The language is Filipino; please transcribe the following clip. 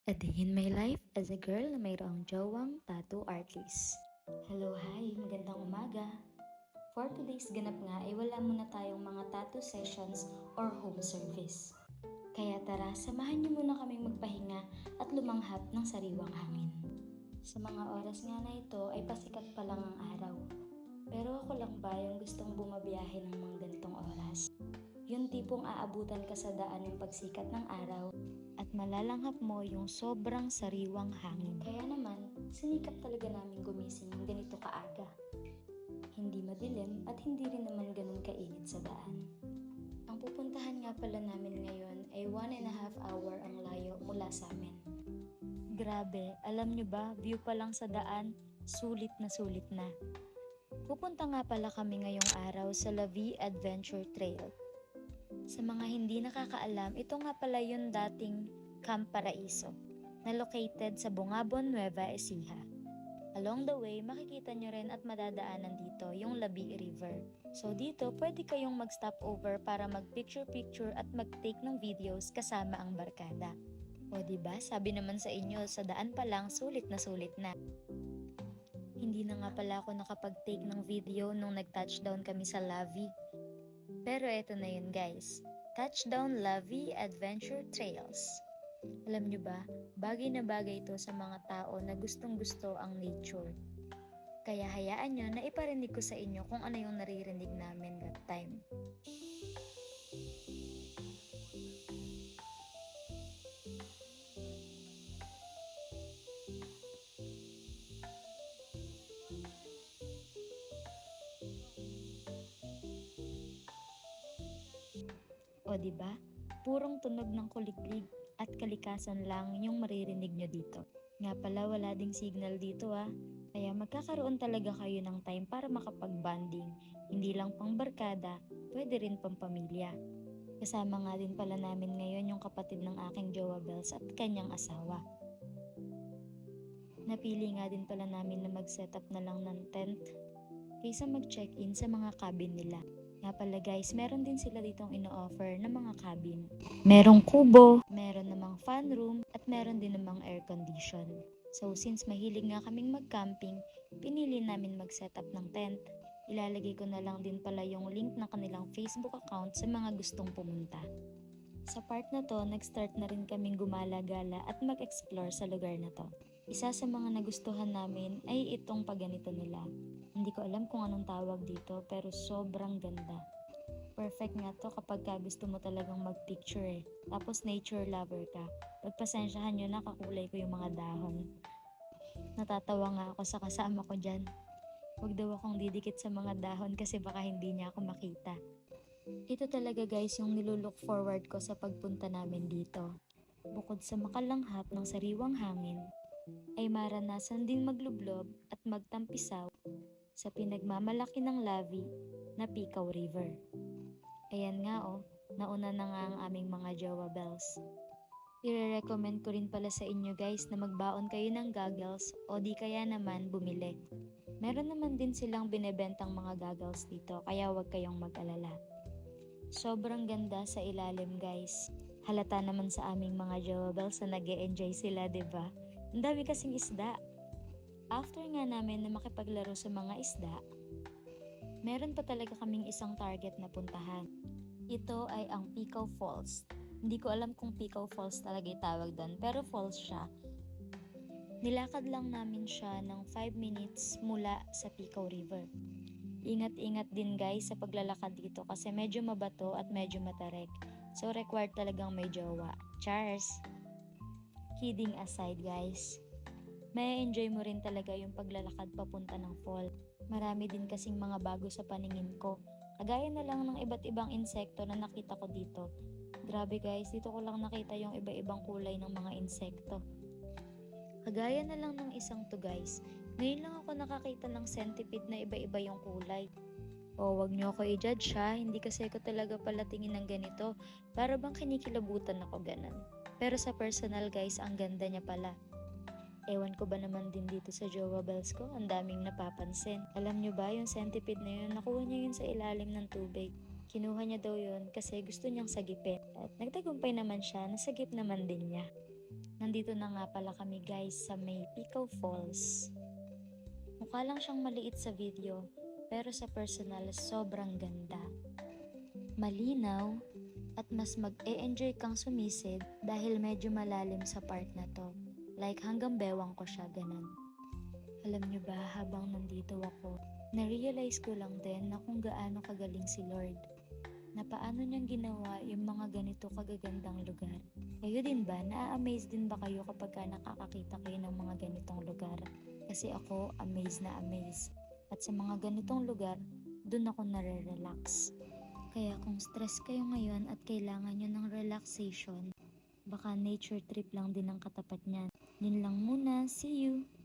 A day in my life as a girl na mayroong jowang tattoo artist. Hello, hi! Magandang umaga! For today's ganap nga ay wala muna tayong mga tattoo sessions or home service. Kaya tara, samahan niyo muna kaming magpahinga at lumanghap ng sariwang hangin. Sa mga oras nga na ito ay pasikat pa lang ang araw. Pero ako lang ba yung gustong bumabiyahe ng mga ganitong oras? Yung tipong aabutan ka sa daan ng pagsikat ng araw at malalanghap mo yung sobrang sariwang hangin. Kaya naman, sinikap talaga namin gumising ng ganito kaaga. Hindi madilim at hindi rin naman ganun kainit sa daan. Ang pupuntahan nga pala namin ngayon ay 1.5 hour ang layo mula sa amin. Grabe, alam nyo ba, view pa lang sa daan, sulit na sulit na. Pupunta nga pala kami ngayong araw sa La Vie Adventure Trail. Sa mga hindi nakakaalam, ito nga pala yung dating Camp Paraiso na located sa Bungabon, Nueva Ecija. Along the way, makikita nyo rin at madadaanan dito yung Labi River. So dito, pwede kayong mag-stop over para mag-picture-picture at mag-take ng videos kasama ang barkada. O diba, sabi naman sa inyo, sa daan pa lang, sulit na sulit na. Hindi na nga pala ako nakapag-take ng video nung nag-touchdown kami sa Lavi. Pero eto na yun guys, Touchdown La Vie Adventure Trails. Alam nyo ba, bagay na bagay ito sa mga tao na gustong gusto ang nature. Kaya hayaan nyo na iparinig ko sa inyo kung ano yung naririnig namin that time. O diba? Purong tunog ng kuliglig at kalikasan lang yung maririnig nyo dito. Nga pala wala ding signal dito kaya magkakaroon talaga kayo ng time para makapag-bonding. Hindi lang pang barkada, pwede rin pang pamilya. Kasama nga din pala namin ngayon yung kapatid ng aking jowa Bells at kanyang asawa. Napili nga din pala namin na mag-set up na lang ng tent kaysa mag-check-in sa mga cabin nila. Nga pala guys, meron din sila ditong ino-offer na mga cabin. Merong kubo, meron namang fan room, at meron din namang air condition. So since mahilig nga kaming mag-camping, pinili namin mag-set up ng tent. Ilalagay ko na lang din pala yung link ng kanilang Facebook account sa mga gustong pumunta. Sa part na to, nag-start na rin kaming gumala-gala at mag-explore sa lugar na to. Isa sa mga nagustuhan namin ay itong pagganito nila. Hindi ko alam kung anong tawag dito pero sobrang ganda. Perfect nga to kapag gusto mo talagang mag-picture Tapos nature lover ka. Pagpasensyahan nyo na kakulay ko yung mga dahon. Natatawa nga ako sa kasama ko dyan. Huwag daw akong didikit sa mga dahon kasi baka hindi niya ako makita. Ito talaga guys yung nilulook forward ko sa pagpunta namin dito. Bukod sa makalanghap ng sariwang hangin, ay maranasan ding maglublob at magtampisaw sa pinagmamalaki ng lavi na Picaw River. Ayan nga nauna na nga ang aming mga jowa bells. I-recommend ko rin pala sa inyo guys na magbaon kayo ng goggles o di kaya naman bumili. Meron naman din silang binebentang mga goggles dito kaya huwag kayong mag-alala. Sobrang ganda sa ilalim guys. Halata naman sa aming mga jowa bells na nag-e-enjoy sila, diba? Ang dami kasing isda. After nga namin na makipaglaro sa mga isda, meron pa talaga kaming isang target na puntahan. Ito ay ang Picaw Falls. Hindi ko alam kung Picaw Falls talaga itawag doon, pero falls siya. Nilakad lang namin siya ng 5 minutes mula sa Picaw River. Ingat-ingat din guys sa paglalakad dito kasi medyo mabato at medyo matarik. So required talagang may jowa. Cheers! Kidding aside guys, may enjoy mo rin talaga yung paglalakad papunta ng fall. Marami din kasing mga bago sa paningin ko. Kagaya na lang ng iba't ibang insekto na nakita ko dito. Grabe guys, dito ko lang nakita yung iba-ibang kulay ng mga insekto. Kagaya na lang ng isang to guys. Ngayon lang ako nakakita ng centipede na iba-iba yung kulay. Wag nyo ako i-judge hindi kasi ako talaga pala tingin ng ganito. Para bang kinikilabutan ako ganun. Pero sa personal guys, ang ganda niya pala. Ewan ko ba naman din dito sa jowa bells ko, ang daming napapansin. Alam nyo ba yung centipede na yun, nakuha niya yun sa ilalim ng tubig. Kinuha niya daw yun kasi gusto niyang sagipin. At nagtagumpay naman siya, nasagip naman din niya. Nandito nandito na nga pala kami guys sa may Pico Falls. Mukha lang siyang maliit sa video, pero sa personal sobrang ganda. Malinaw, at mas mag-e-enjoy kang sumisid dahil medyo malalim sa part na to. Like hanggang bewang ko siya, ganun. Alam nyo ba, habang nandito ako, na-realize ko lang din na kung gaano kagaling si Lord. Na paano niyang ginawa yung mga ganito kagagandang lugar. Kayo din ba? Na-amaze din ba kayo kapag nakakakita kayo ng mga ganitong lugar? Kasi ako, amaze na amaze. At sa mga ganitong lugar, dun ako nare-relax. Kaya kung stress kayo ngayon at kailangan nyo ng relaxation, baka nature trip lang din ang katapat niyan. Yun lang muna. See you!